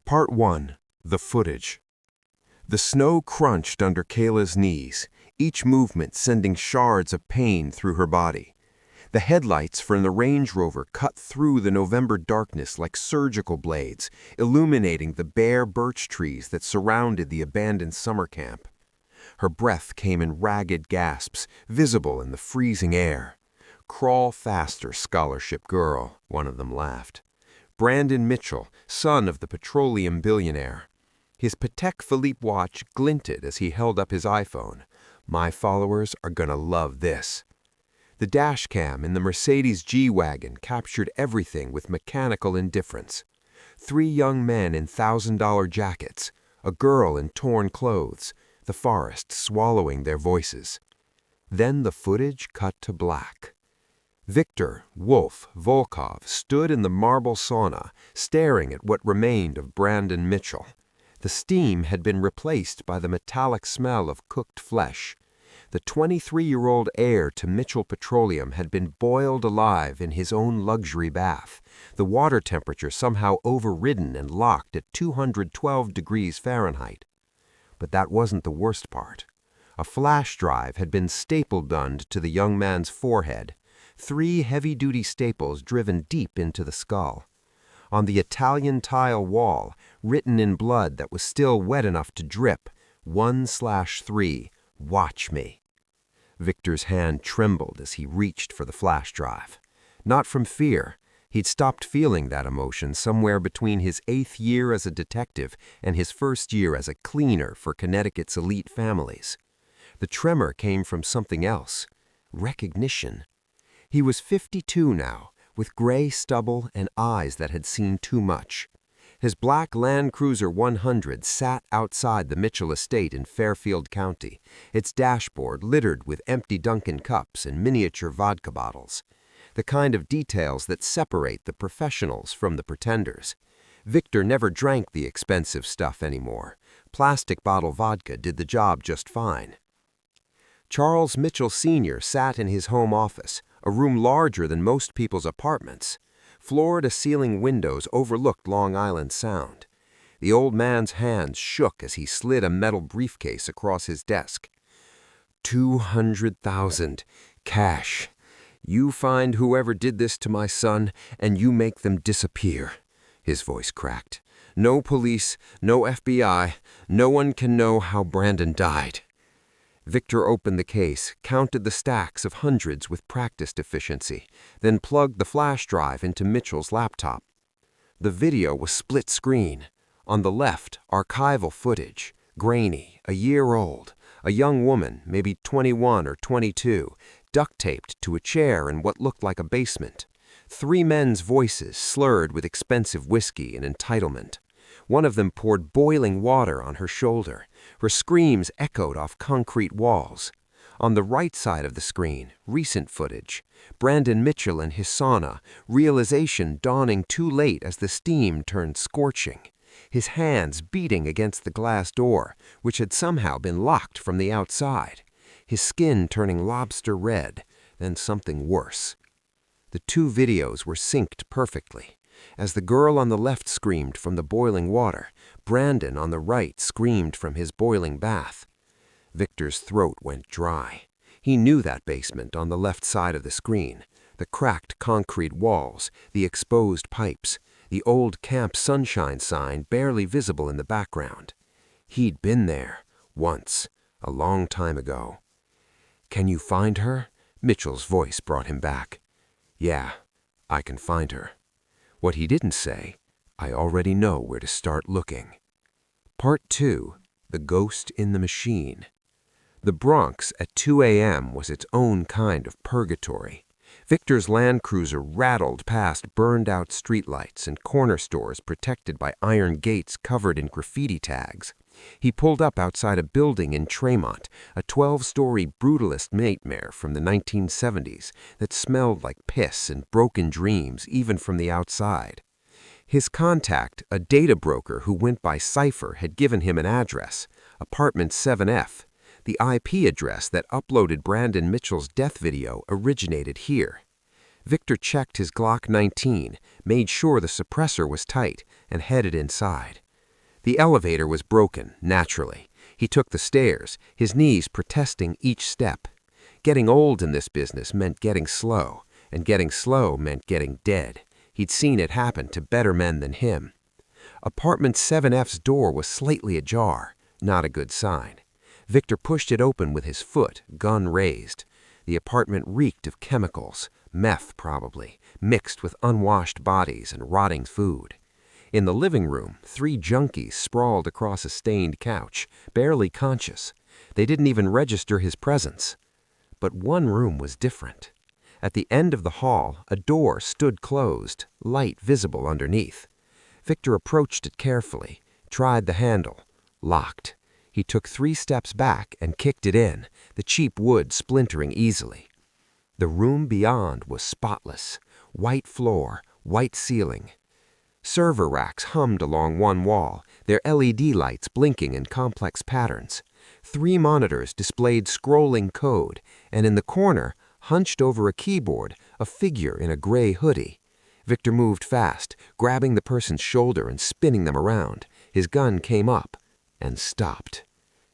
Part 1. The Footage. The snow crunched under Kayla's knees, each movement sending shards of pain through her body. The headlights from the Range Rover cut through the November darkness like surgical blades, illuminating the bare birch trees that surrounded the abandoned summer camp. Her breath came in ragged gasps, visible in the freezing air. "Crawl faster, scholarship girl," one of them laughed. Brandon Mitchell, son of the petroleum billionaire. His Patek Philippe watch glinted as he held up his iPhone. "My followers are gonna love this." The dash cam in the Mercedes G-Wagon captured everything with mechanical indifference. 3 young men in $1,000 jackets, a girl in torn clothes, the forest swallowing their voices. Then the footage cut to black. Victor Wolf Volkov stood in the marble sauna, staring at what remained of Brandon Mitchell. The steam had been replaced by the metallic smell of cooked flesh. The 23-year-old heir to Mitchell Petroleum had been boiled alive in his own luxury bath, the water temperature somehow overridden and locked at 212 degrees Fahrenheit. But that wasn't the worst part. A flash drive had been staple-gunned to the young man's forehead, 3 heavy-duty staples driven deep into the skull. On the Italian tile wall, written in blood that was still wet enough to drip, 1/3, "Watch me." Victor's hand trembled as he reached for the flash drive. Not from fear. He'd stopped feeling that emotion somewhere between his 8th year as a detective and his 1st year as a cleaner for Connecticut's elite families. The tremor came from something else. Recognition. He was 52 now, with gray stubble and eyes that had seen too much. His black Land Cruiser 100 sat outside the Mitchell estate in Fairfield County, its dashboard littered with empty Dunkin' cups and miniature vodka bottles. The kind of details that separate the professionals from the pretenders. Victor never drank the expensive stuff anymore. Plastic bottle vodka did the job just fine. Charles Mitchell Sr. sat in his home office, a room larger than most people's apartments. Floor-to-ceiling windows overlooked Long Island Sound. The old man's hands shook as he slid a metal briefcase across his desk. 200,000, cash. You find whoever did this to my son, and you make them disappear. His voice cracked. No police, no FBI, no one can know how Brandon died. Victor opened the case, counted the stacks of hundreds with practiced efficiency, then plugged the flash drive into Mitchell's laptop. The video was split screen. On the left, archival footage, grainy, a year old, a young woman, maybe 21 or 22, duct-taped to a chair in what looked like a basement. 3 men's voices slurred with expensive whiskey and entitlement. One of them poured boiling water on her shoulder. Her screams echoed off concrete walls. On the right side of the screen, recent footage. Brandon Mitchell in his sauna, realization dawning too late as the steam turned scorching. His hands beating against the glass door, which had somehow been locked from the outside. His skin turning lobster red, then something worse. The 2 videos were synced perfectly. As the girl on the left screamed from the boiling water, Brandon on the right screamed from his boiling bath. Victor's throat went dry. He knew that basement on the left side of the screen, the cracked concrete walls, the exposed pipes, the old Camp Sunshine sign barely visible in the background. He'd been there, once, a long time ago. "Can you find her?" Mitchell's voice brought him back. "Yeah, I can find her." What he didn't say, "I already know where to start looking." Part 2. The Ghost in the Machine. The Bronx at 2 a.m. was its own kind of purgatory. Victor's Land Cruiser rattled past burned-out streetlights and corner stores protected by iron gates covered in graffiti tags. He pulled up outside a building in Tremont, a 12-story brutalist nightmare from the 1970s that smelled like piss and broken dreams even from the outside. His contact, a data broker who went by Cypher, had given him an address, apartment 7F. The IP address that uploaded Brandon Mitchell's death video originated here. Victor checked his Glock 19, made sure the suppressor was tight, and headed inside. The elevator was broken, naturally. He took the stairs, his knees protesting each step. Getting old in this business meant getting slow, and getting slow meant getting dead. He'd seen it happen to better men than him. Apartment 7F's door was slightly ajar, not a good sign. Victor pushed it open with his foot, gun raised. The apartment reeked of chemicals, meth probably, mixed with unwashed bodies and rotting food. In the living room, 3 junkies sprawled across a stained couch, barely conscious. They didn't even register his presence. But one room was different. At the end of the hall, a door stood closed, light visible underneath. Victor approached it carefully, tried the handle. Locked. He took 3 steps back and kicked it in, the cheap wood splintering easily. The room beyond was spotless. White floor, white ceiling. Server racks hummed along one wall, their LED lights blinking in complex patterns. 3 monitors displayed scrolling code, and in the corner, hunched over a keyboard, a figure in a gray hoodie. Victor moved fast, grabbing the person's shoulder and spinning them around. His gun came up and stopped.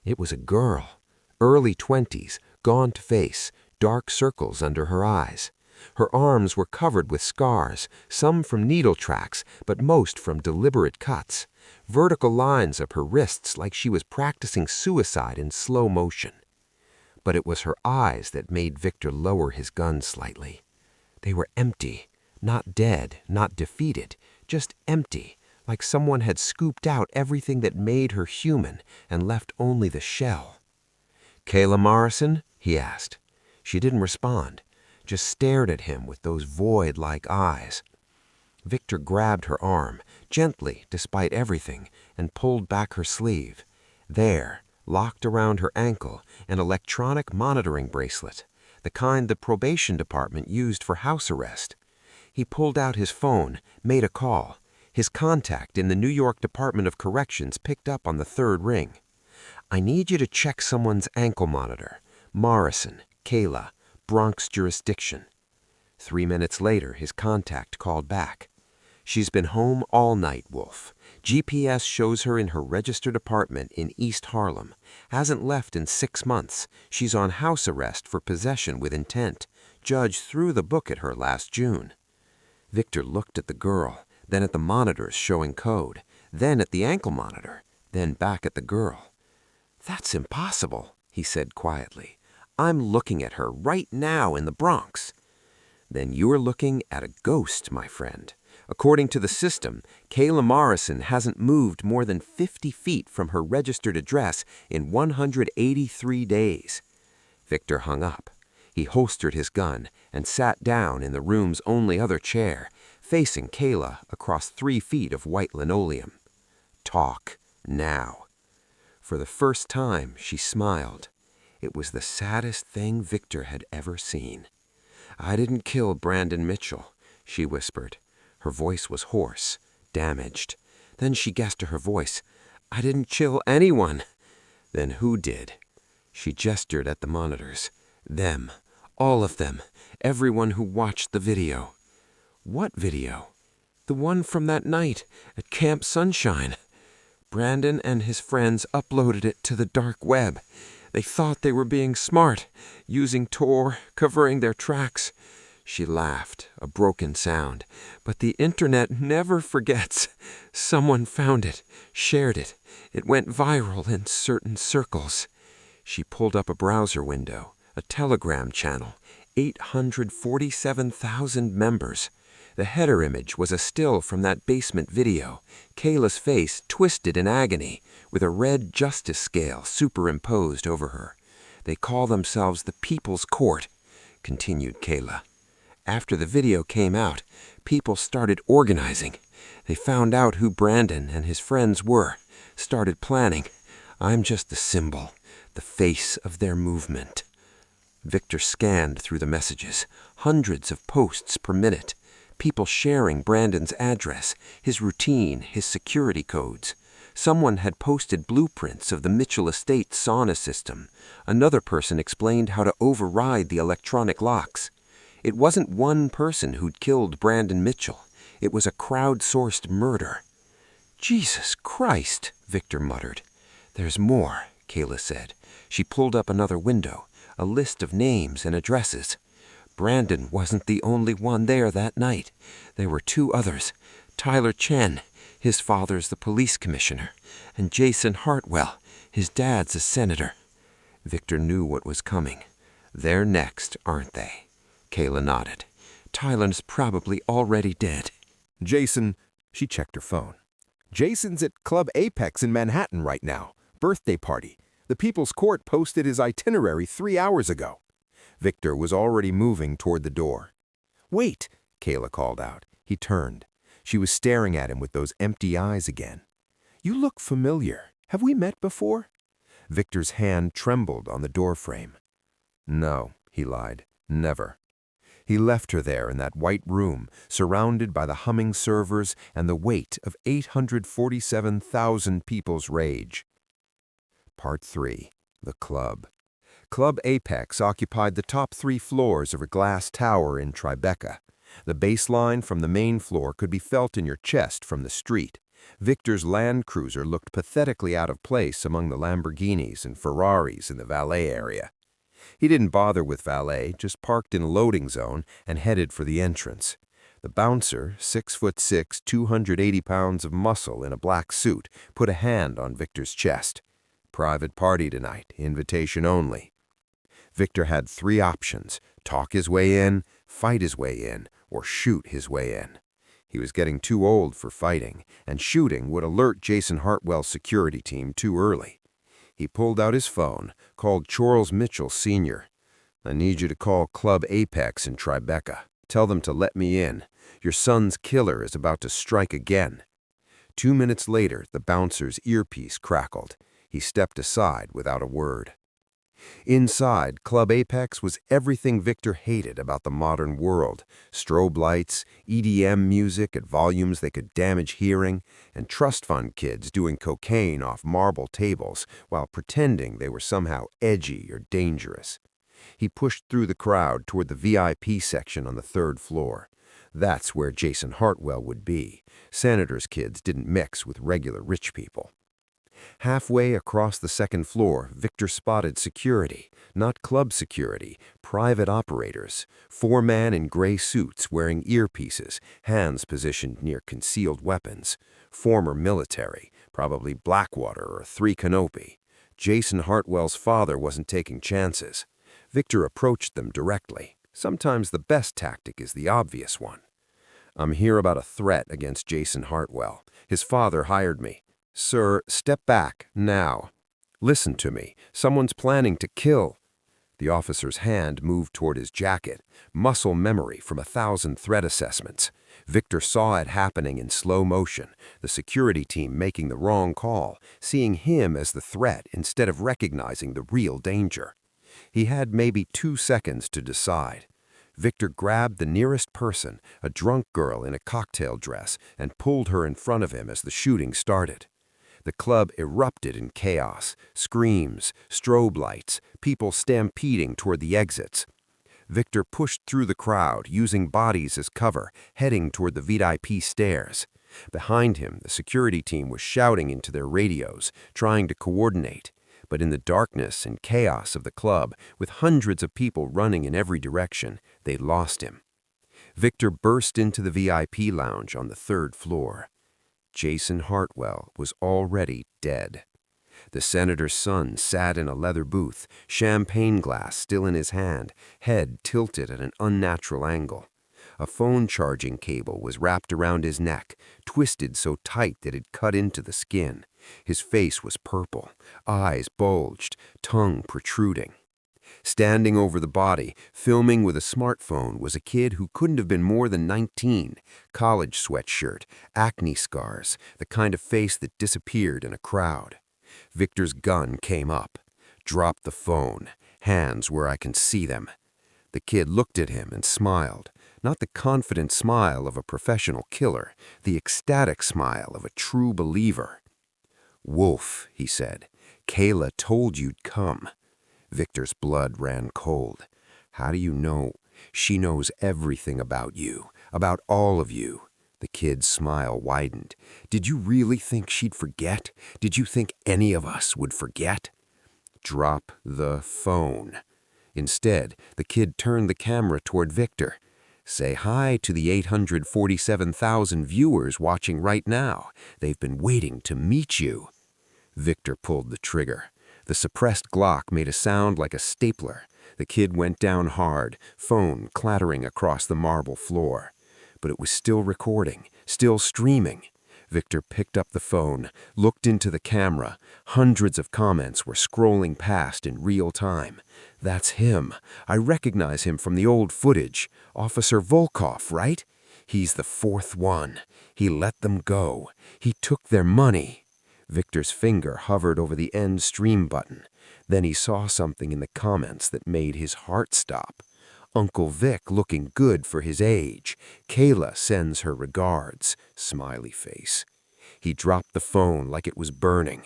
It was a girl, early 20s, gaunt face, dark circles under her eyes. Her arms were covered with scars, some from needle tracks, but most from deliberate cuts. Vertical lines up her wrists like she was practicing suicide in slow motion. But it was her eyes that made Victor lower his gun slightly. They were empty, not dead, not defeated, just empty, like someone had scooped out everything that made her human and left only the shell. "Kayla Morrison?" he asked. She didn't respond, just stared at him with those void-like eyes. Victor grabbed her arm, gently despite everything, and pulled back her sleeve. There, locked around her ankle, an electronic monitoring bracelet, the kind the probation department used for house arrest. He pulled out his phone, made a call. His contact in the New York Department of Corrections picked up on the 3rd ring. "I need you to check someone's ankle monitor. Morrison, Kayla, Bronx jurisdiction." 3 minutes later, his contact called back. "She's been home all night, Wolf. GPS shows her in her registered apartment in East Harlem. Hasn't left in 6 months. She's on house arrest for possession with intent. Judge threw the book at her last June." Victor looked at the girl, then at the monitors showing code, then at the ankle monitor, then back at the girl. "That's impossible," he said quietly. "I'm looking at her right now in the Bronx." "Then you're looking at a ghost, my friend. According to the system, Kayla Morrison hasn't moved more than 50 feet from her registered address in 183 days. Victor hung up. He holstered his gun and sat down in the room's only other chair, facing Kayla across 3 feet of white linoleum. "Talk, now." For the first time, she smiled. It was the saddest thing Victor had ever seen. "I didn't kill Brandon Mitchell," she whispered. Her voice was hoarse, damaged. Then she guessed to her voice, "I didn't kill anyone." "Then who did?" She gestured at the monitors. "Them. All of them. Everyone who watched the video." "What video?" "The one from that night at Camp Sunshine. Brandon and his friends uploaded it to the dark web. They thought they were being smart, using Tor, covering their tracks." She laughed, a broken sound. "But the internet never forgets. Someone found it, shared it. It went viral in certain circles." She pulled up a browser window, a Telegram channel, 847,000 members. The header image was a still from that basement video, Kayla's face twisted in agony, with a red justice scale superimposed over her. "They call themselves the People's Court," continued Kayla. "After the video came out, people started organizing. They found out who Brandon and his friends were, started planning. I'm just the symbol, the face of their movement." Victor scanned through the messages, hundreds of posts per minute. People sharing Brandon's address, his routine, his security codes. Someone had posted blueprints of the Mitchell Estate sauna system. Another person explained how to override the electronic locks. It wasn't one person who'd killed Brandon Mitchell. It was a crowdsourced murder. "Jesus Christ," Victor muttered. "There's more," Kayla said. She pulled up another window, a list of names and addresses. Brandon wasn't the only one there that night. There were 2 others. Tyler Chen, his father's the police commissioner, and Jason Hartwell, his dad's a senator. Victor knew what was coming. "They're next, aren't they?" Kayla nodded. "Tyler's probably already dead." Jason, she checked her phone. Jason's at Club Apex in Manhattan right now. Birthday party. The People's Court posted his itinerary 3 hours ago. Victor was already moving toward the door. "Wait," Kayla called out. He turned. She was staring at him with those empty eyes again. "You look familiar. Have we met before?" Victor's hand trembled on the doorframe. "No," he lied. "Never." He left her there in that white room, surrounded by the humming servers and the weight of 847,000 people's rage. Part 3. The Club. Club Apex occupied the top 3 floors of a glass tower in Tribeca. The baseline from the main floor could be felt in your chest from the street. Victor's Land Cruiser looked pathetically out of place among the Lamborghinis and Ferraris in the valet area. He didn't bother with valet, just parked in a loading zone and headed for the entrance. The bouncer, 6'6", 280 pounds of muscle in a black suit, put a hand on Victor's chest. "Private party tonight, invitation only." Victor had 3 options: talk his way in, fight his way in, or shoot his way in. He was getting too old for fighting, and shooting would alert Jason Hartwell's security team too early. He pulled out his phone, called Charles Mitchell Sr. "I need you to call Club Apex in Tribeca. Tell them to let me in. Your son's killer is about to strike again." 2 minutes later, the bouncer's earpiece crackled. He stepped aside without a word. Inside, Club Apex was everything Victor hated about the modern world: strobe lights, EDM music at volumes that could damage hearing, and trust fund kids doing cocaine off marble tables while pretending they were somehow edgy or dangerous. He pushed through the crowd toward the VIP section on the 3rd floor. That's where Jason Hartwell would be. Senators' kids didn't mix with regular rich people. Halfway across the 2nd floor, Victor spotted security, not club security, private operators, 4 men in gray suits wearing earpieces, hands positioned near concealed weapons. Former military, probably Blackwater or 3 Canopy. Jason Hartwell's father wasn't taking chances. Victor approached them directly. Sometimes the best tactic is the obvious one. "I'm here about a threat against Jason Hartwell. His father hired me. Sir, step back, now. Listen to me. Someone's planning to kill." The officer's hand moved toward his jacket, muscle memory from 1,000 threat assessments. Victor saw it happening in slow motion, the security team making the wrong call, seeing him as the threat instead of recognizing the real danger. He had maybe 2 seconds to decide. Victor grabbed the nearest person, a drunk girl in a cocktail dress, and pulled her in front of him as the shooting started. The club erupted in chaos: screams, strobe lights, people stampeding toward the exits. Victor pushed through the crowd, using bodies as cover, heading toward the VIP stairs. Behind him, the security team was shouting into their radios, trying to coordinate. But in the darkness and chaos of the club, with hundreds of people running in every direction, they lost him. Victor burst into the VIP lounge on the 3rd floor. Jason Hartwell was already dead. The senator's son sat in a leather booth, champagne glass still in his hand, head tilted at an unnatural angle. A phone charging cable was wrapped around his neck, twisted so tight that it cut into the skin. His face was purple, eyes bulged, tongue protruding. Standing over the body, filming with a smartphone, was a kid who couldn't have been more than 19, college sweatshirt, acne scars, the kind of face that disappeared in a crowd. Victor's gun came up. "Drop the phone. Hands where I can see them." The kid looked at him and smiled, not the confident smile of a professional killer, the ecstatic smile of a true believer. "Wolf," he said, "Kayla told you'd come." Victor's blood ran cold. "How do you know?" "She knows everything about you, about all of you." The kid's smile widened. Did you really think she'd forget? Did you think any of us would forget? Drop the phone. Instead, the kid turned the camera toward Victor. Say hi to the 847,000 viewers watching right now. They've been waiting to meet you. Victor pulled the trigger. The suppressed Glock made a sound like a stapler. The kid went down hard, phone clattering across the marble floor. But it was still recording, still streaming. Victor picked up the phone, looked into the camera. Hundreds of comments were scrolling past in real time. That's him. I recognize him from the old footage. Officer Volkov, right? He's the fourth one. He let them go. He took their money. Victor's finger hovered over the end stream button. Then he saw something in the comments that made his heart stop. Uncle Vic looking good for his age. Kayla sends her regards. Smiley face. He dropped the phone like it was burning.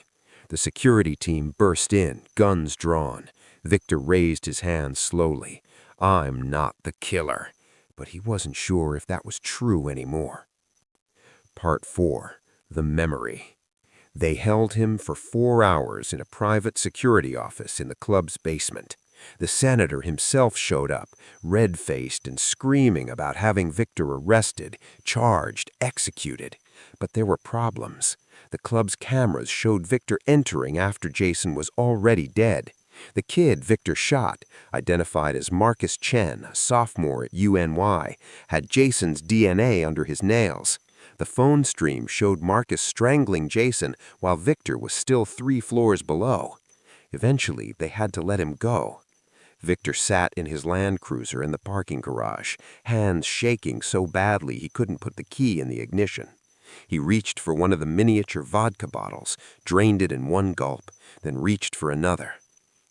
The security team burst in, guns drawn. Victor raised his hand slowly. I'm not the killer. But he wasn't sure if that was true anymore. Part 4. The Memory. They held him for 4 hours in a private security office in the club's basement. The senator himself showed up, red-faced and screaming about having Victor arrested, charged, executed. But there were problems. The club's cameras showed Victor entering after Jason was already dead. The kid Victor shot, identified as Marcus Chen, a sophomore at UNY, had Jason's DNA under his nails. The phone stream showed Marcus strangling Jason while Victor was still 3 floors below. Eventually, they had to let him go. Victor sat in his Land Cruiser in the parking garage, hands shaking so badly he couldn't put the key in the ignition. He reached for one of the miniature vodka bottles, drained it in one gulp, then reached for another.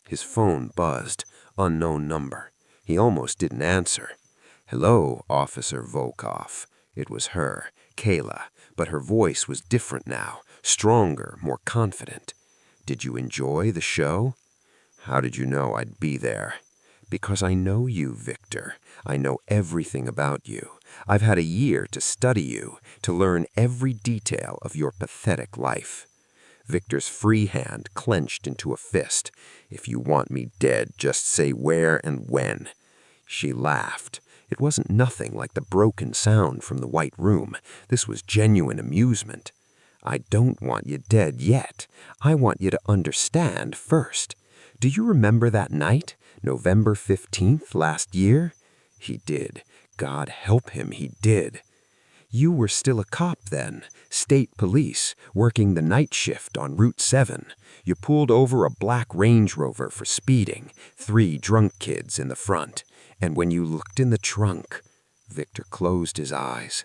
His phone buzzed. Unknown number. He almost didn't answer. Hello, Officer Volkov. It was her, Kayla, but her voice was different now, stronger, more confident. Did you enjoy the show? How did you know I'd be there? Because I know you, Victor. I know everything about you. I've had a year to study you, to learn every detail of your pathetic life. Victor's free hand clenched into a fist. If you want me dead, just say where and when. She laughed. It wasn't nothing like the broken sound from the White Room. This was genuine amusement. I don't want you dead yet. I want you to understand first. Do you remember that night, November 15th last year? He did. God help him, he did. You were still a cop then, state police, working the night shift on Route 7. You pulled over a black Range Rover for speeding, 3 drunk kids in the front. And when you looked in the trunk, Victor closed his eyes.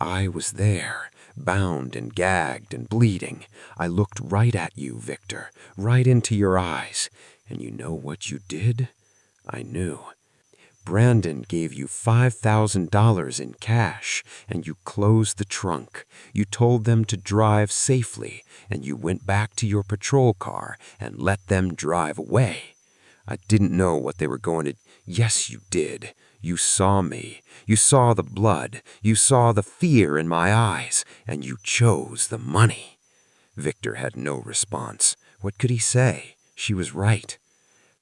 I was there, bound and gagged and bleeding. I looked right at you, Victor, right into your eyes. And you know what you did? I knew. Brandon gave you $5,000 in cash, and you closed the trunk. You told them to drive safely, and you went back to your patrol car and let them drive away. I didn't know what they were going to... Yes, you did. You saw me. You saw the blood. You saw the fear in my eyes, and you chose the money. Victor had no response. What could he say? She was right.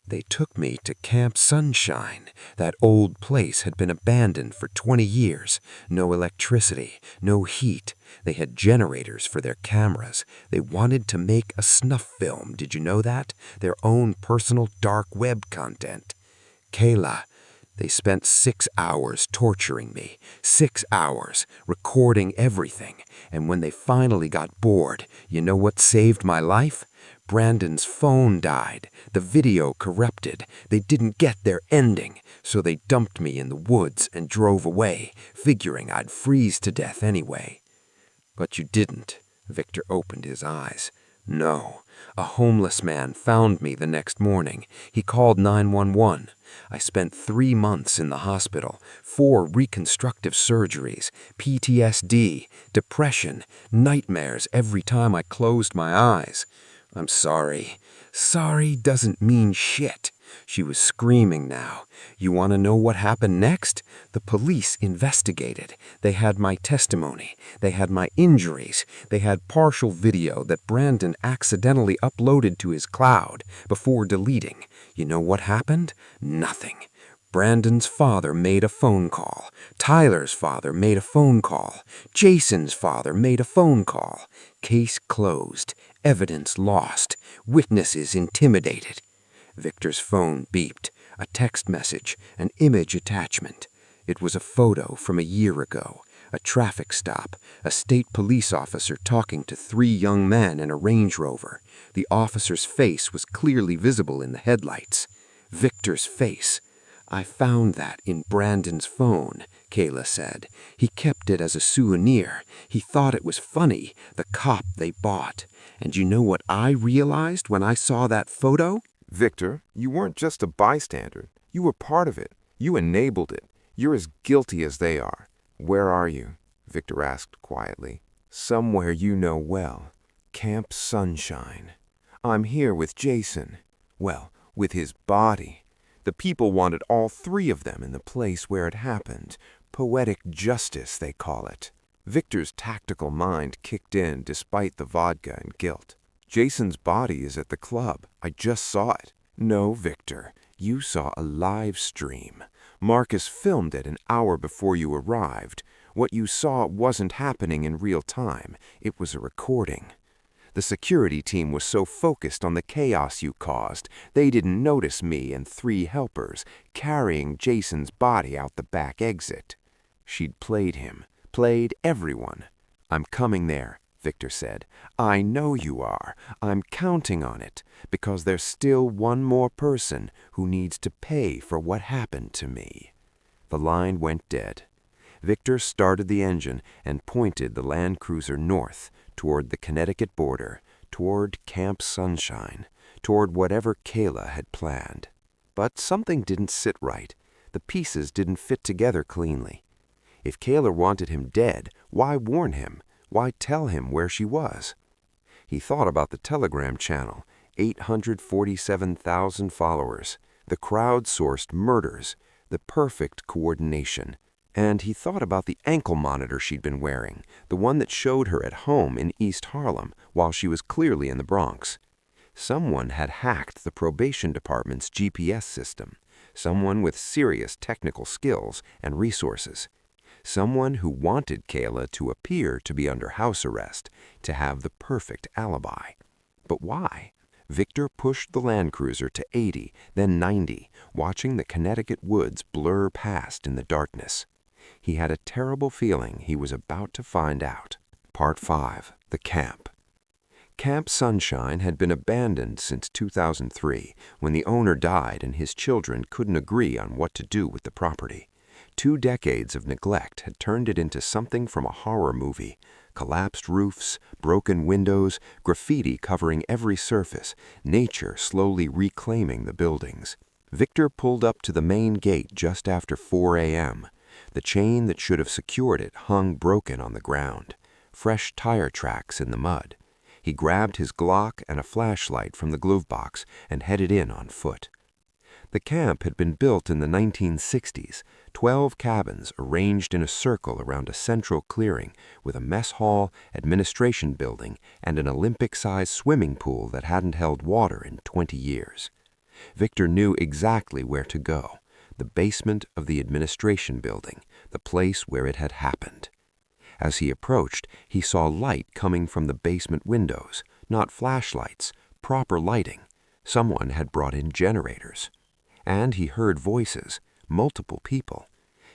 They took me to Camp Sunshine. That old place had been abandoned for 20 years. No electricity, no heat. They had generators for their cameras. They wanted to make a snuff film, did you know that? Their own personal dark web content. Kayla, they spent 6 hours torturing me. 6 hours, recording everything. And when they finally got bored, you know what saved my life? Brandon's phone died. The video corrupted. They didn't get their ending, so they dumped me in the woods and drove away, figuring I'd freeze to death anyway. But you didn't. Victor opened his eyes. No. A homeless man found me the next morning. He called 911. I spent 3 months in the hospital, 4 reconstructive surgeries, PTSD, depression, nightmares every time I closed my eyes. I'm sorry. Sorry doesn't mean shit. She was screaming now. You want to know what happened next? The police investigated. They had my testimony. They had my injuries. They had partial video that Brandon accidentally uploaded to his cloud before deleting. You know what happened? Nothing. Brandon's father made a phone call. Tyler's father made a phone call. Jason's father made a phone call. Case closed. Evidence lost. Witnesses intimidated. Victor's phone beeped. A text message, an image attachment. It was a photo from a year ago. A traffic stop. A state police officer talking to 3 young men in a Range Rover. The officer's face was clearly visible in the headlights. Victor's face. I found that in Brandon's phone, Kayla said. He kept it as a souvenir. He thought it was funny, the cop they bought. And you know what I realized when I saw that photo? Victor, you weren't just a bystander. You were part of it. You enabled it. You're as guilty as they are. Where are you? Victor asked quietly. Somewhere you know well. Camp Sunshine. I'm here with Jason. Well, with his body. The people wanted all 3 of them in the place where it happened. Poetic justice, they call it. Victor's tactical mind kicked in despite the vodka and guilt. Jason's body is at the club. I just saw it. No, Victor, you saw a live stream. Marcus filmed it an hour before you arrived. What you saw wasn't happening in real time. It was a recording. The security team was so focused on the chaos you caused, they didn't notice me and 3 helpers carrying Jason's body out the back exit. She'd played him, played everyone. I'm coming there, Victor said. I know you are. I'm counting on it, because there's still one more person who needs to pay for what happened to me. The line went dead. Victor started the engine and pointed the Land Cruiser north, toward the Connecticut border, toward Camp Sunshine, toward whatever Kayla had planned. But something didn't sit right. The pieces didn't fit together cleanly. If Kayla wanted him dead, why warn him? Why tell him where she was? He thought about the Telegram channel, 847,000 followers, the crowdsourced murders, the perfect coordination. And he thought about the ankle monitor she'd been wearing, the one that showed her at home in East Harlem while she was clearly in the Bronx. Someone had hacked the probation department's GPS system, someone with serious technical skills and resources, someone who wanted Kayla to appear to be under house arrest, to have the perfect alibi. But why? Victor pushed the Land Cruiser to 80, then 90, watching the Connecticut woods blur past in the darkness. He had a terrible feeling he was about to find out. Part 5. The Camp. Camp Sunshine had been abandoned since 2003, when the owner died and his children couldn't agree on what to do with the property. 2 decades of neglect had turned it into something from a horror movie. Collapsed roofs, broken windows, graffiti covering every surface, nature slowly reclaiming the buildings. Victor pulled up to the main gate just after 4 a.m. The chain that should have secured it hung broken on the ground. Fresh tire tracks in the mud. He grabbed his Glock and a flashlight from the glove box and headed in on foot. The camp had been built in the 1960s, 12 cabins arranged in a circle around a central clearing with a mess hall, administration building, and an Olympic-sized swimming pool that hadn't held water in 20 years. Victor knew exactly where to go. The basement of the administration building, the place where it had happened. As he approached, he saw light coming from the basement windows, not flashlights, proper lighting. Someone had brought in generators. And he heard voices, multiple people.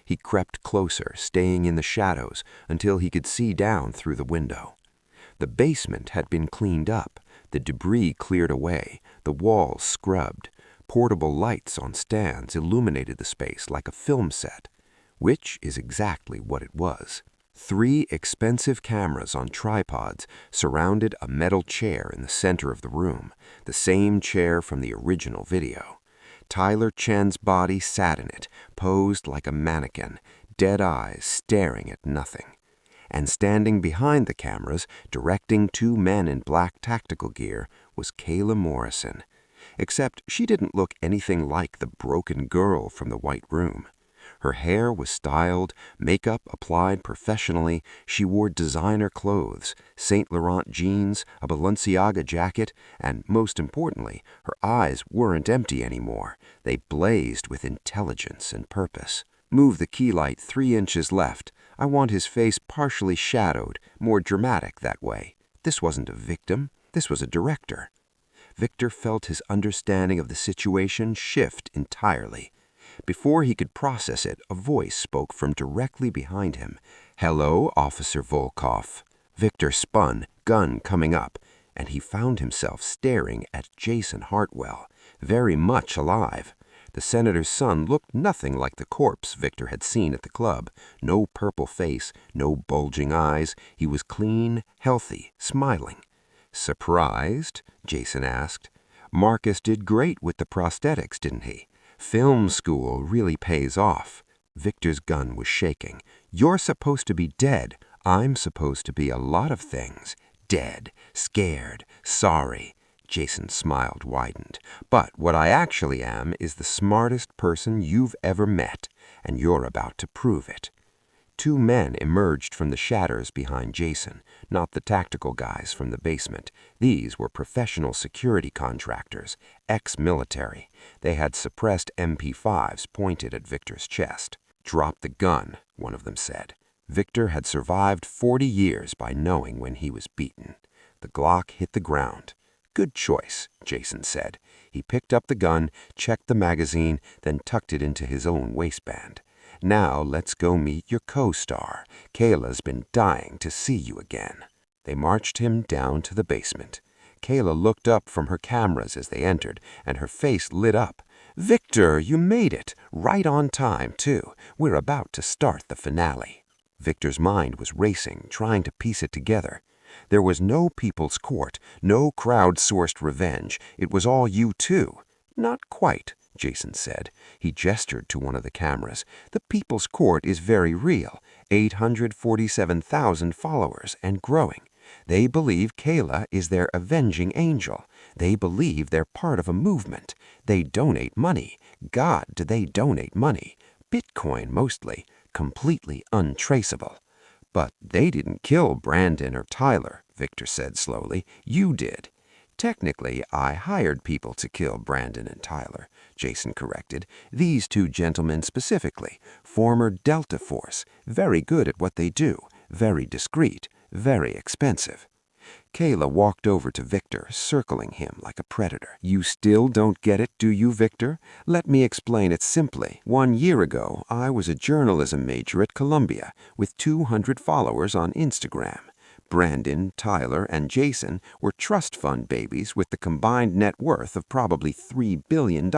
He crept closer, staying in the shadows until he could see down through the window. The basement had been cleaned up, the debris cleared away, the walls scrubbed. Portable lights on stands illuminated the space like a film set, which is exactly what it was. 3 expensive cameras on tripods surrounded a metal chair in the center of the room, the same chair from the original video. Tyler Chen's body sat in it, posed like a mannequin, dead eyes staring at nothing. And standing behind the cameras, directing 2 men in black tactical gear, was Kayla Morrison. except she didn't look anything like the broken girl from the White Room. Her hair was styled, makeup applied professionally, she wore designer clothes, Saint Laurent jeans, a Balenciaga jacket, and most importantly, her eyes weren't empty anymore. They blazed with intelligence and purpose. Move the key light 3 inches left. I want his face partially shadowed, more dramatic that way. This wasn't a victim, this was a director. Victor felt his understanding of the situation shift entirely. Before he could process it, a voice spoke from directly behind him. "Hello, Officer Volkov." Victor spun, gun coming up, and he found himself staring at Jason Hartwell, very much alive. The senator's son looked nothing like the corpse Victor had seen at the club. No purple face, no bulging eyes. He was clean, healthy, smiling. "Surprised?" Jason asked. "Marcus did great with the prosthetics, didn't he? Film school really pays off." Victor's gun was shaking. "You're supposed to be dead. I'm supposed to be a lot of things. Dead, scared, sorry." Jason's smile widened. "But what I actually am is the smartest person you've ever met, and you're about to prove it." 2 men emerged from the shadows behind Jason, not the tactical guys from the basement. These were professional security contractors, ex-military. They had suppressed MP5s pointed at Victor's chest. "Drop the gun," one of them said. Victor had survived 40 years by knowing when he was beaten. The Glock hit the ground. "Good choice," Jason said. He picked up the gun, checked the magazine, then tucked it into his own waistband. "Now let's go meet your co-star. Kayla's been dying to see you again." They marched him down to the basement. Kayla looked up from her cameras as they entered, and her face lit up. "Victor, you made it. Right on time, too. We're about to start the finale." Victor's mind was racing, trying to piece it together. There was no people's court, no crowdsourced revenge. It was all you too. "Not quite," Jason said. He gestured to one of the cameras. "The People's Court is very real. 847,000 followers and growing. They believe Kayla is their avenging angel. They believe they're part of a movement. They donate money. God, do they donate money. Bitcoin mostly. Completely untraceable." "But they didn't kill Brandon or Tyler," Victor said slowly. "You did." "Technically, I hired people to kill Brandon and Tyler," Jason corrected. "These 2 gentlemen specifically, former Delta Force, very good at what they do, very discreet, very expensive." Kayla walked over to Victor, circling him like a predator. "You still don't get it, do you, Victor? Let me explain it simply. 1 year ago, I was a journalism major at Columbia with 200 followers on Instagram. Brandon, Tyler, and Jason were trust fund babies with the combined net worth of probably $3 billion.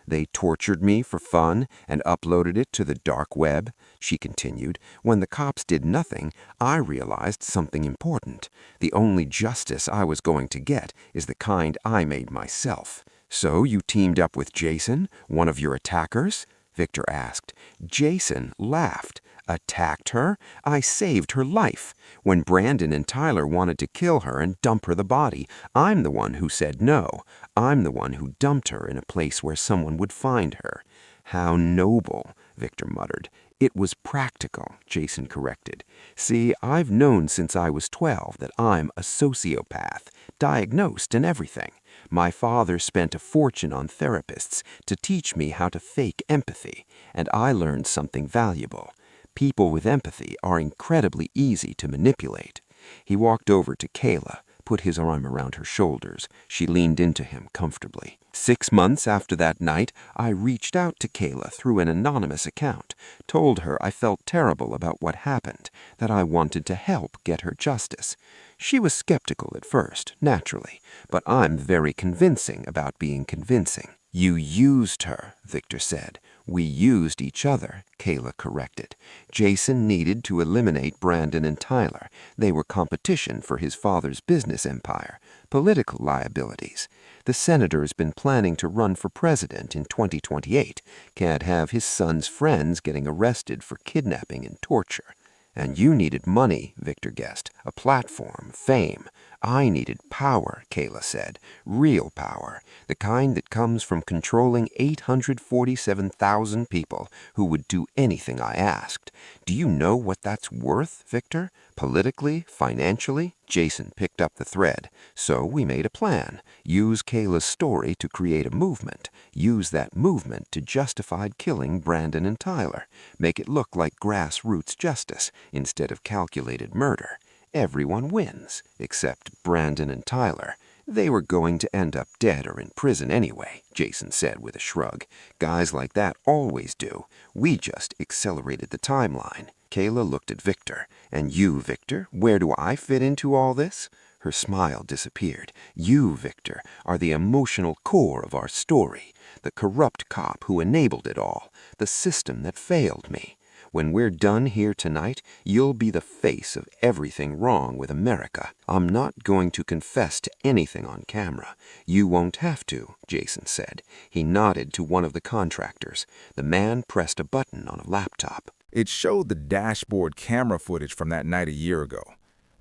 They tortured me for fun and uploaded it to the dark web," she continued. "When the cops did nothing, I realized something important. The only justice I was going to get is the kind I made myself." "So you teamed up with Jason, one of your attackers?" Victor asked. Jason laughed. "Attacked her? I saved her life. When Brandon and Tyler wanted to kill her and dump her the body, I'm the one who said no. I'm the one who dumped her in a place where someone would find her." "How noble," Victor muttered. "It was practical," Jason corrected. "See, I've known since I was 12 that I'm a sociopath, diagnosed and everything. My father spent a fortune on therapists to teach me how to fake empathy, and I learned something valuable. People with empathy are incredibly easy to manipulate." He walked over to Kayla, put his arm around her shoulders. She leaned into him comfortably. 6 months after that night, I reached out to Kayla through an anonymous account, told her I felt terrible about what happened, that I wanted to help get her justice. She was skeptical at first, naturally, but I'm very convincing about being convincing. "You used her," Victor said. "We used each other," Kayla corrected. "Jason needed to eliminate Brandon and Tyler. They were competition for his father's business empire, political liabilities. The senator's been planning to run for president in 2028. Can't have his son's friends getting arrested for kidnapping and torture. And you needed money," Victor guessed, "a platform, fame. I needed power, Kayla said. Real power. The kind that comes from controlling 847,000 people who would do anything I asked. Do you know what that's worth, Victor? Politically, financially? Jason picked up the thread. So we made a plan. Use Kayla's story to create a movement. Use that movement to justify killing Brandon and Tyler. Make it look like grassroots justice instead of calculated murder. Everyone wins, except Brandon and Tyler. They were going to end up dead or in prison anyway, Jason said with a shrug. Guys like that always do. We just accelerated the timeline. Kayla looked at Victor. And you, Victor, where do I fit into all this? Her smile disappeared. You, Victor, are the emotional core of our story. The corrupt cop who enabled it all. The system that failed me. When we're done here tonight, you'll be the face of everything wrong with America. I'm not going to confess to anything on camera. You won't have to, Jason said. He nodded to one of the contractors. The man pressed a button on a laptop. It showed the dashboard camera footage from that night a year ago.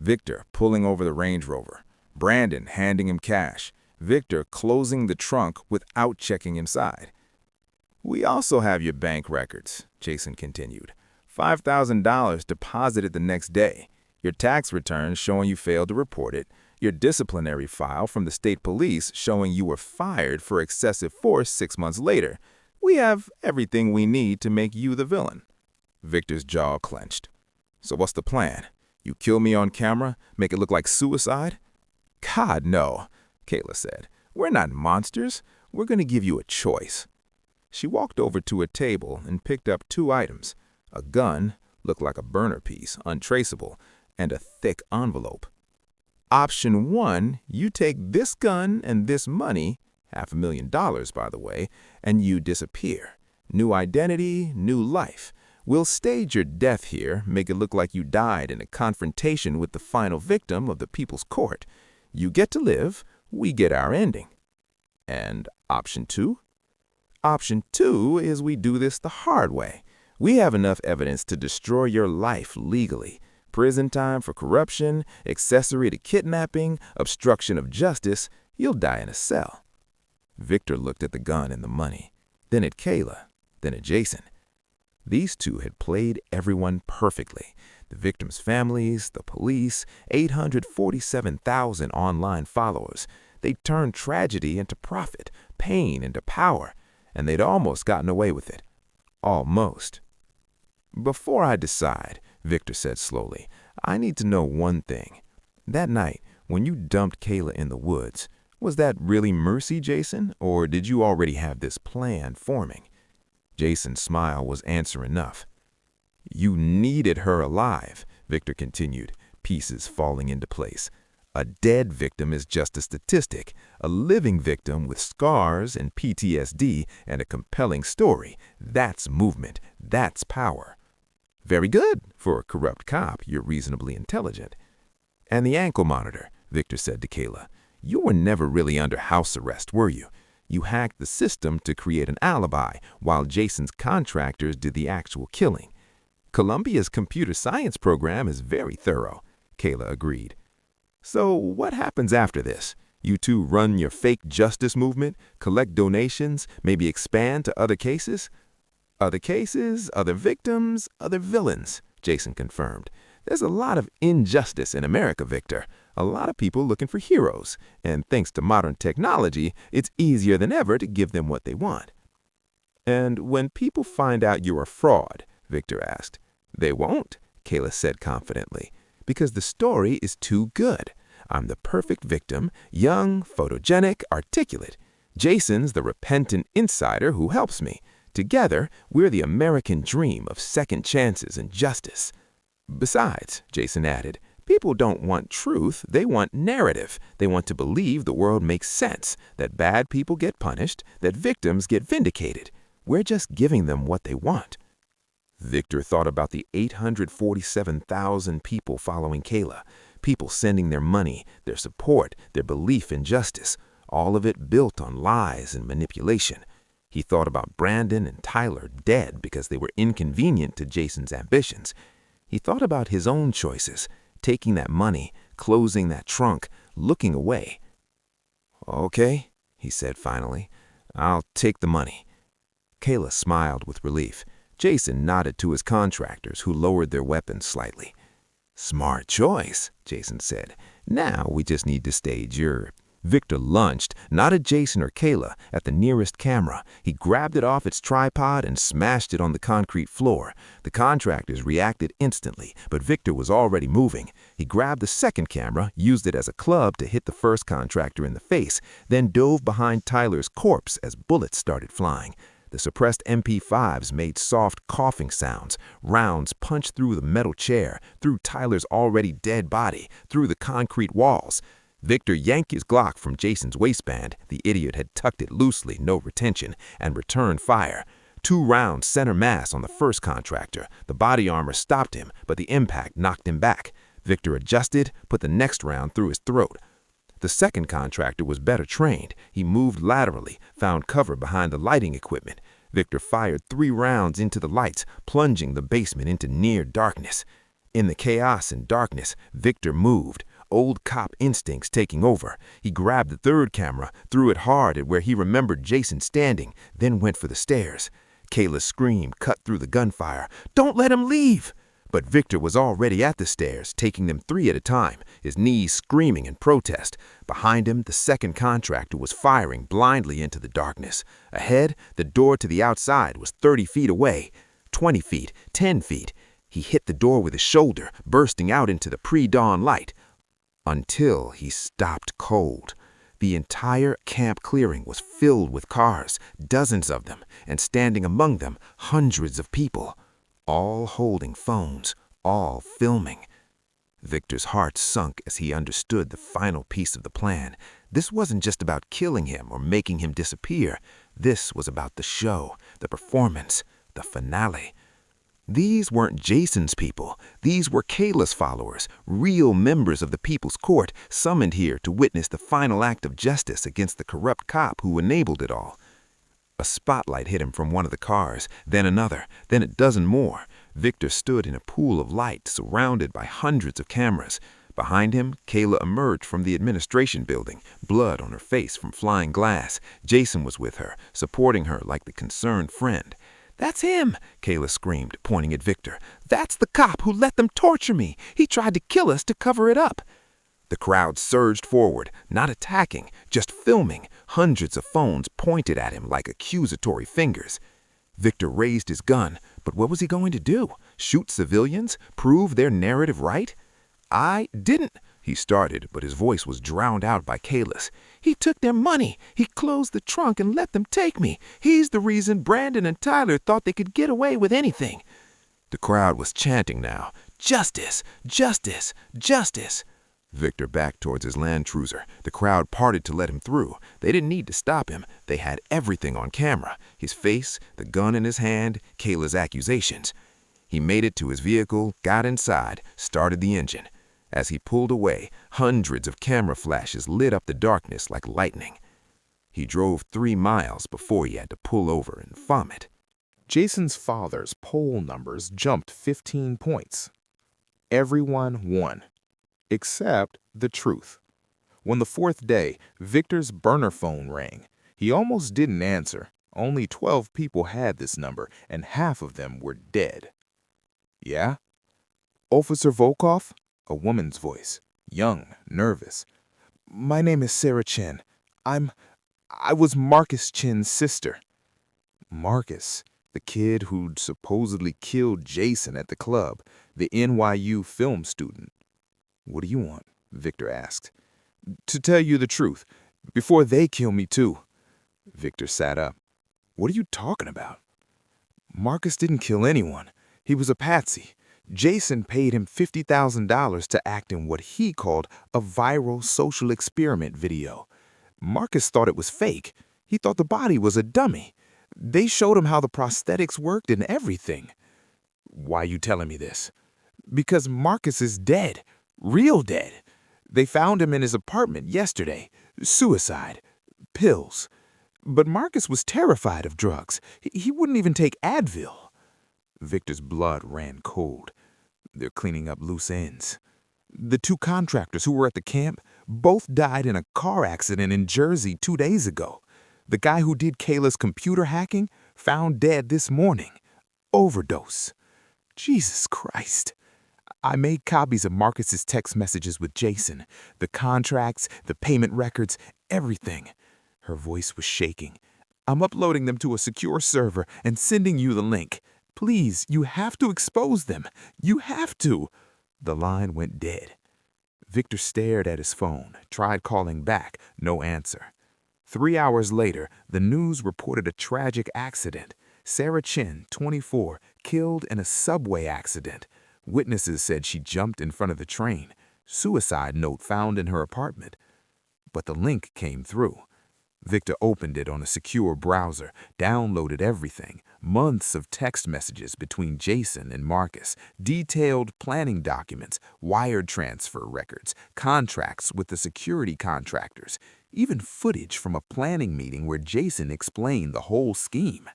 Victor pulling over the Range Rover. Brandon handing him cash. Victor closing the trunk without checking inside. We also have your bank records, Jason continued. $5,000 deposited the next day. Your tax returns showing you failed to report it. Your disciplinary file from the state police showing you were fired for excessive force 6 months later. We have everything we need to make you the villain. Victor's jaw clenched. So what's the plan? You kill me on camera? Make it look like suicide? God, no, Kayla said. We're not monsters. We're going to give you a choice. She walked over to a table and picked up 2 items. A gun, looked like a burner piece, untraceable, and a thick envelope. Option 1, you take this gun and this money, $500,000 by the way, and you disappear. New identity, new life. We'll stage your death here, make it look like you died in a confrontation with the final victim of the People's Court. You get to live, we get our ending. And option 2? Option 2 is we do this the hard way. We have enough evidence to destroy your life legally. Prison time for corruption, accessory to kidnapping, obstruction of justice. You'll die in a cell. Victor looked at the gun and the money, then at Kayla, then at Jason. These two had played everyone perfectly. The victims' families, the police, 847,000 online followers. They turned tragedy into profit, pain into power, and they'd almost gotten away with it. Almost. Before I decide, Victor said slowly, I need to know one thing. That night, when you dumped Kayla in the woods, was that really mercy, Jason, or did you already have this plan forming? Jason's smile was answer enough. You needed her alive, Victor continued, pieces falling into place. A dead victim is just a statistic. A living victim with scars and PTSD and a compelling story. That's movement. That's power. Very good. For a corrupt cop, you're reasonably intelligent. And the ankle monitor, Victor said to Kayla. You were never really under house arrest, were you? You hacked the system to create an alibi, while Jason's contractors did the actual killing. Columbia's computer science program is very thorough, Kayla agreed. So what happens after this? You two run your fake justice movement, collect donations, maybe expand to other cases? Other cases, other victims, other villains, Jason confirmed. There's a lot of injustice in America, Victor. A lot of people looking for heroes. And thanks to modern technology, it's easier than ever to give them what they want. And when people find out you're a fraud, Victor asked. They won't, Kayla said confidently, because the story is too good. I'm the perfect victim, young, photogenic, articulate. Jason's the repentant insider who helps me. Together, we're the American dream of second chances and justice. Besides, Jason added, people don't want truth, they want narrative. They want to believe the world makes sense, that bad people get punished, that victims get vindicated. We're just giving them what they want. Victor thought about the 847,000 people following Kayla, people sending their money, their support, their belief in justice, all of it built on lies and manipulation. He thought about Brandon and Tyler dead because they were inconvenient to Jason's ambitions. He thought about his own choices, taking that money, closing that trunk, looking away. "Okay," he said finally. "I'll take the money." Kayla smiled with relief. Jason nodded to his contractors, who lowered their weapons slightly. "Smart choice," Jason said. "Now we just need to stage your—" Victor lunged, not at Jason or Kayla, at the nearest camera. He grabbed it off its tripod and smashed it on the concrete floor. The contractors reacted instantly, but Victor was already moving. He grabbed the second camera, used it as a club to hit the first contractor in the face, then dove behind Tyler's corpse as bullets started flying. The suppressed MP5s made soft coughing sounds. Rounds punched through the metal chair, through Tyler's already dead body, through the concrete walls. Victor yanked his Glock from Jason's waistband. The idiot had tucked it loosely, no retention, and returned fire. 2 rounds center mass on the first contractor. The body armor stopped him, but the impact knocked him back. Victor adjusted, put the next round through his throat. The second contractor was better trained. He moved laterally, found cover behind the lighting equipment. Victor fired 3 rounds into the lights, plunging the basement into near darkness. In the chaos and darkness, Victor moved, old cop instincts taking over. He grabbed the third camera, threw it hard at where he remembered Jason standing, then went for the stairs. Kayla's scream cut through the gunfire. "Don't let him leave!" But Victor was already at the stairs, taking them 3 at a time, his knees screaming in protest. Behind him, the second contractor was firing blindly into the darkness. Ahead, the door to the outside was 30 feet away, 20 feet, 10 feet. He hit the door with his shoulder, bursting out into the pre-dawn light. Until he stopped cold. The entire camp clearing was filled with cars, dozens of them, and standing among them, hundreds of people. All holding phones, all filming. Victor's heart sunk as he understood the final piece of the plan. This wasn't just about killing him or making him disappear. This was about the show, the performance, the finale. These weren't Jason's people. These were Kayla's followers, real members of the People's Court, summoned here to witness the final act of justice against the corrupt cop who enabled it all. A spotlight hit him from one of the cars, then another, then a dozen more. Victor stood in a pool of light, surrounded by hundreds of cameras. Behind him, Kayla emerged from the administration building, blood on her face from flying glass. Jason was with her, supporting her like the concerned friend. "That's him!" Kayla screamed, pointing at Victor. "That's the cop who let them torture me! He tried to kill us to cover it up!" The crowd surged forward, not attacking, just filming. Hundreds of phones pointed at him like accusatory fingers. Victor raised his gun, but what was he going to do? Shoot civilians? Prove their narrative right? "I didn't," he started, but his voice was drowned out by Kayla's. "He took their money. He closed the trunk and let them take me. He's the reason Brandon and Tyler thought they could get away with anything." The crowd was chanting now, "Justice! Justice! Justice!" Victor backed towards his Land Cruiser. The crowd parted to let him through. They didn't need to stop him. They had everything on camera. His face, the gun in his hand, Kayla's accusations. He made it to his vehicle, got inside, started the engine. As he pulled away, hundreds of camera flashes lit up the darkness like lightning. He drove 3 miles before he had to pull over and vomit. Jason's father's poll numbers jumped 15 points. Everyone won, except the truth. When the 4th day, Victor's burner phone rang. He almost didn't answer. Only 12 people had this number, and half of them were dead. "Yeah? Officer Volkov?" A woman's voice, young, nervous. "My name is Sarah Chen. I was Marcus Chen's sister." Marcus, the kid who'd supposedly killed Jason at the club, the NYU film student. "What do you want?" Victor asked. "To tell you the truth, before they kill me too." Victor sat up. "What are you talking about?" "Marcus didn't kill anyone. He was a patsy. Jason paid him $50,000 to act in what he called a viral social experiment video. Marcus thought it was fake. He thought the body was a dummy. They showed him how the prosthetics worked and everything." "Why are you telling me this?" "Because Marcus is dead. Real dead. They found him in his apartment yesterday. Suicide. Pills. But Marcus was terrified of drugs. He wouldn't even take Advil." Victor's blood ran cold. "They're cleaning up loose ends. The 2 contractors who were at the camp, Both died in a car accident in Jersey 2 days ago. The guy who did Kayla's computer hacking found dead this morning. Overdose. Jesus Christ. I made copies of Marcus's text messages with Jason, the contracts, the payment records, everything. Her voice was shaking. I'm uploading them to a secure server and sending you the link. Please, you have to expose them. You have to. The line went dead. Victor stared at his phone, tried calling back, no answer. 3 hours later, the news reported a tragic accident. Sarah Chin, 24, killed in a subway accident. Witnesses said she jumped in front of the train. Suicide note found in her apartment. But the link came through. Victor opened it on a secure browser, downloaded everything, months of text messages between Jason and Marcus, detailed planning documents, wire transfer records, contracts with the security contractors, even footage from a planning meeting where Jason explained the whole scheme.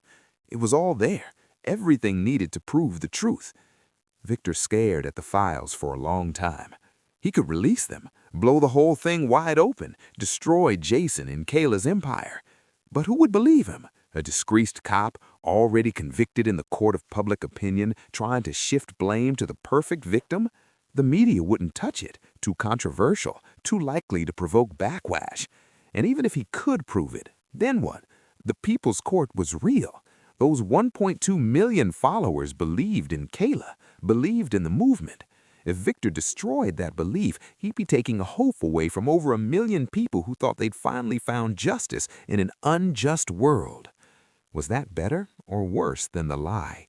It was all there, everything needed to prove the truth. Victor stared at the files for a long time. He could release them, blow the whole thing wide open, destroy Jason and Kayla's empire. But who would believe him? A disgraced cop, already convicted in the court of public opinion, trying to shift blame to the perfect victim? The media wouldn't touch it, too controversial, too likely to provoke backlash. And even if he could prove it, then what? The People's Court was real. Those 1.2 million followers believed in Kayla, believed in the movement. If Victor destroyed that belief, he'd be taking hope away from over 1 million people who thought they'd finally found justice in an unjust world. Was that better or worse than the lie?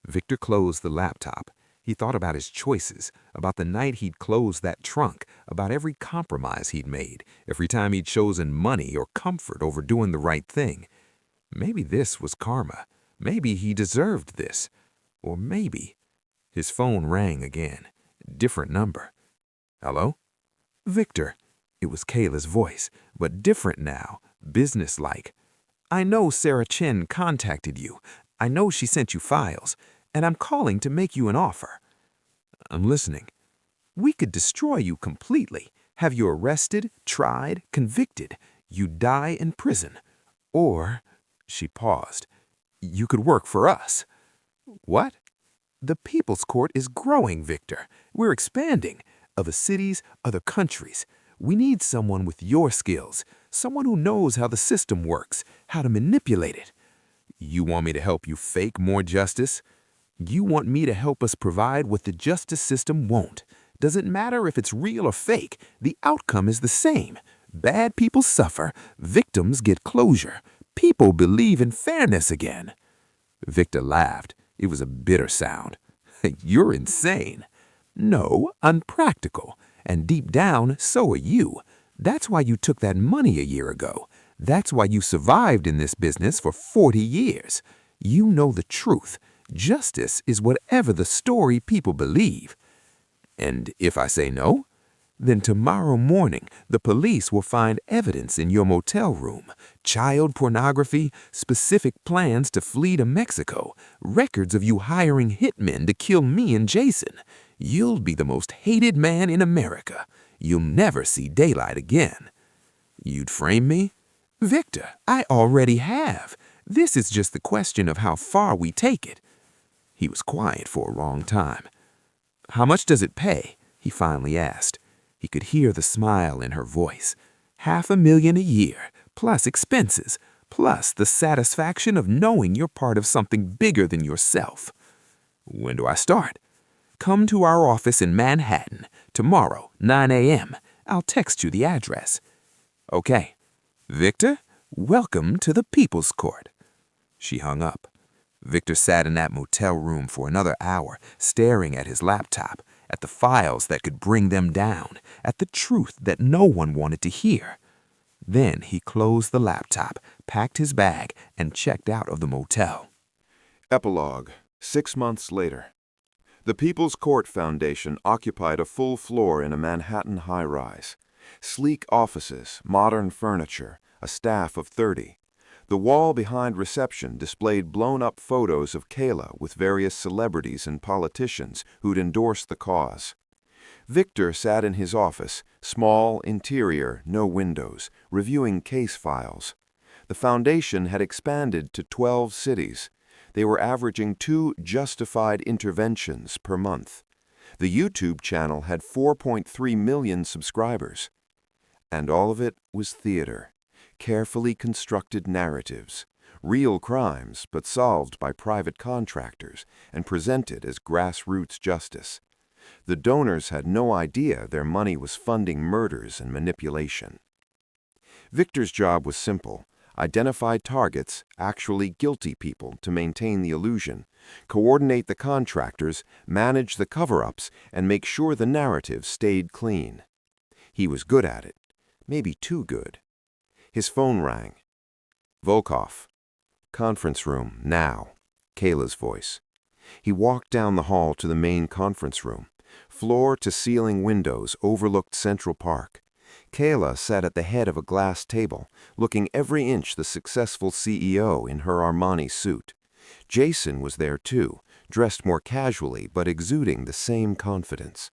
Victor closed the laptop. He thought about his choices, about the night he'd closed that trunk, about every compromise he'd made, every time he'd chosen money or comfort over doing the right thing. Maybe this was karma. Maybe he deserved this. Or maybe... His phone rang again. Different number. Hello? Victor. It was Kayla's voice, but different now, businesslike. I know Sarah Chin contacted you. I know she sent you files, and I'm calling to make you an offer. I'm listening. We could destroy you completely, have you arrested, tried, convicted. You die in prison. Or, she paused, you could work for us. What? The People's Court is growing, Victor. We're expanding. Other cities, other countries. We need someone with your skills, someone who knows how the system works, how to manipulate it. You want me to help you fake more justice? You want me to help us provide what the justice system won't. Doesn't matter if it's real or fake, the outcome is the same. Bad people suffer, victims get closure. People believe in fairness again. Victor laughed. It was a bitter sound. You're insane. No, unpractical. And deep down, so are you. That's why you took that money a year ago. That's why you survived in this business for 40 years. You know the truth. Justice is whatever the story people believe. And if I say no? Then tomorrow morning, the police will find evidence in your motel room, child pornography, specific plans to flee to Mexico, records of you hiring hitmen to kill me and Jason. You'll be the most hated man in America. You'll never see daylight again. You'd frame me? Victor, I already have. This is just the question of how far we take it. He was quiet for a long time. How much does it pay? He finally asked. He could hear the smile in her voice. $500,000 a year, plus expenses, plus the satisfaction of knowing you're part of something bigger than yourself. When do I start? Come to our office in Manhattan, tomorrow, 9 a.m. I'll text you the address. Okay. Victor, welcome to the People's Court. She hung up. Victor sat in that motel room for another hour, staring at his laptop, at the files that could bring them down, at the truth that no one wanted to hear. Then he closed the laptop, packed his bag, and checked out of the motel. Epilogue, 6 months later. The People's Court Foundation occupied a full floor in a Manhattan high-rise. Sleek offices, modern furniture, a staff of 30. The wall behind reception displayed blown-up photos of Kayla with various celebrities and politicians who'd endorsed the cause. Victor sat in his office, small, interior, no windows, reviewing case files. The foundation had expanded to 12 cities. They were averaging 2 justified interventions per month. The YouTube channel had 4.3 million subscribers. And all of it was theater, carefully constructed narratives, real crimes but solved by private contractors and presented as grassroots justice. The donors had no idea their money was funding murders and manipulation. Victor's job was simple: identify targets, actually guilty people, to maintain the illusion, coordinate the contractors, manage the cover-ups, and make sure the narrative stayed clean. He was good at it, maybe too good. His phone rang. Volkov. Conference room, now. Kayla's voice. He walked down the hall to the main conference room. Floor-to-ceiling windows overlooked Central Park. Kayla sat at the head of a glass table, looking every inch the successful CEO in her Armani suit. Jason was there too, dressed more casually but exuding the same confidence.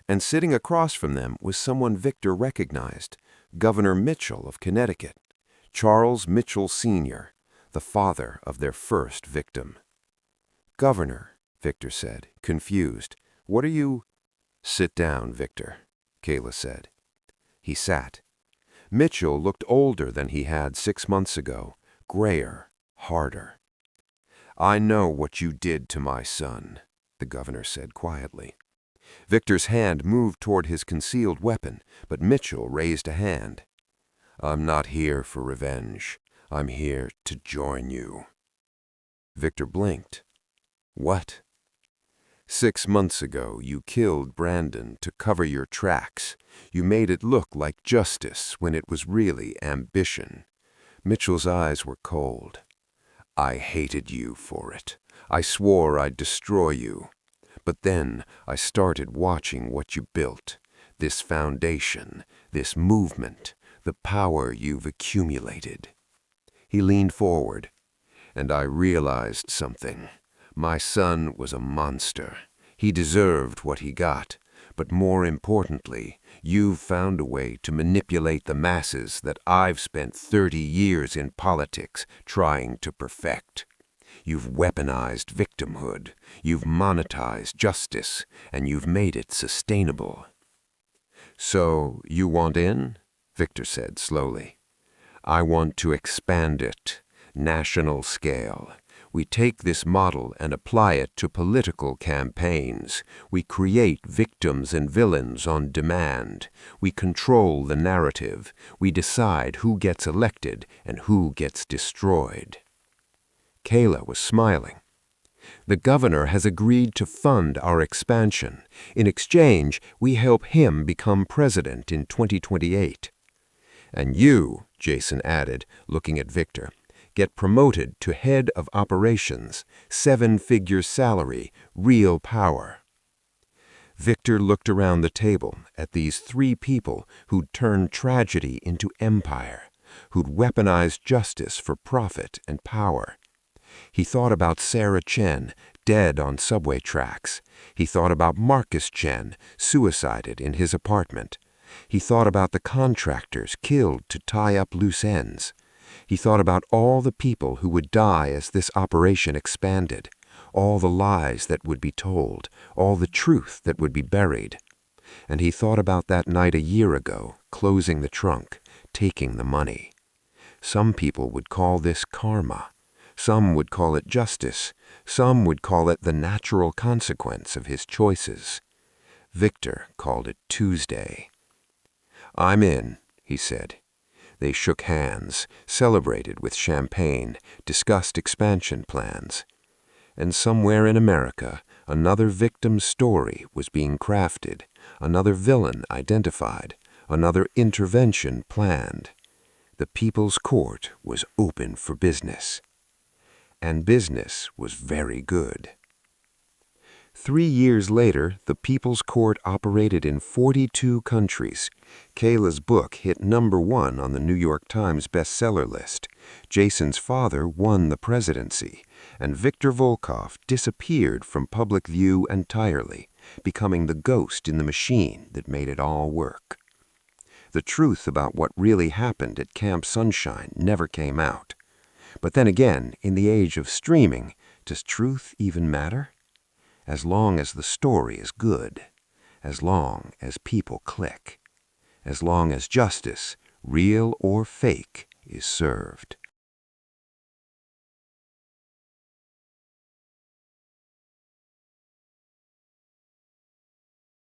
And sitting across from them was someone Victor recognized, Governor Mitchell of Connecticut, Charles Mitchell Sr., the father of their first victim. "Governor," Victor said, confused. "What are you—" "Sit down, Victor," Kayla said. He sat. Mitchell looked older than he had 6 months ago, grayer, harder. "I know what you did to my son," the governor said quietly. Victor's hand moved toward his concealed weapon, but Mitchell raised a hand. "I'm not here for revenge. I'm here to join you." Victor blinked. "What?" "6 months ago, you killed Brandon to cover your tracks. You made it look like justice when it was really ambition." Mitchell's eyes were cold. "I hated you for it. I swore I'd destroy you. But then I started watching what you built. This foundation, this movement, the power you've accumulated." He leaned forward. "And I realized something. My son was a monster. He deserved what he got. But more importantly, you've found a way to manipulate the masses that I've spent 30 years in politics trying to perfect. You've weaponized victimhood, you've monetized justice, and you've made it sustainable." "So you want in?" Victor said slowly. "I want to expand it, national scale. We take this model and apply it to political campaigns. We create victims and villains on demand. We control the narrative. We decide who gets elected and who gets destroyed." Kayla was smiling. "The governor has agreed to fund our expansion. In exchange, we help him become president in 2028. And you," Jason added, looking at Victor, "get promoted to head of operations, 7-figure salary, real power." Victor looked around the table at these 3 people who'd turned tragedy into empire, who'd weaponized justice for profit and power. He thought about Sarah Chen, dead on subway tracks. He thought about Marcus Chen, suicided in his apartment. He thought about the contractors killed to tie up loose ends. He thought about all the people who would die as this operation expanded, all the lies that would be told, all the truth that would be buried. And he thought about that night a year ago, closing the trunk, taking the money. Some people would call this karma. Some would call it justice. Some would call it the natural consequence of his choices. Victor called it Tuesday. "I'm in," he said. They shook hands, celebrated with champagne, discussed expansion plans. And somewhere in America, another victim's story was being crafted, another villain identified, another intervention planned. The People's Court was open for business. And business was very good. 3 years later, the People's Court operated in 42 countries. Kayla's book hit #1 on the New York Times bestseller list. Jason's father won the presidency, and Victor Volkov disappeared from public view entirely. becoming the ghost in the machine that made it all work. The truth about what really happened at Camp Sunshine never came out. But then again, in the age of streaming, does truth even matter? As long as the story is good, as long as people click, as long as justice, real or fake, is served.